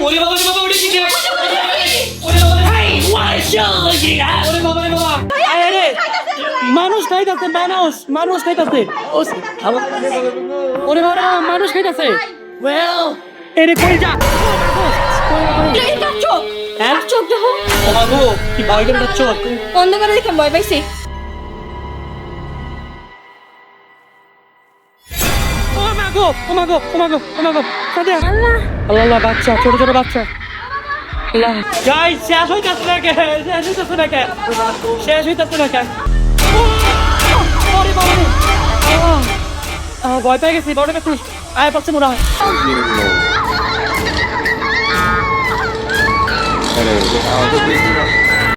ওরে বাবা রে বাবা ওরে কি রে ওরে বাবা রে এই ওরে বাবা রে বাবা আরে মানুষ খাইতাছে মানুষ খাইতাছে ওরে বাবা মানুষ খাইতাছে ওয়েল এরে কই যা এটা চোখ হ্যাঁ চোখ দেখো ও বাবু কি ভয় করে যাচ্ছ অন্ধকারে দেখে ভয় পাইছি আল্লাহ বাচ্চা ছোট ছোট বাচ্চা শেষ হইতেছে না কে ভয় পেয়ে গেছি বড় একটু আয় পাচ্ছে মনে হয় Hello.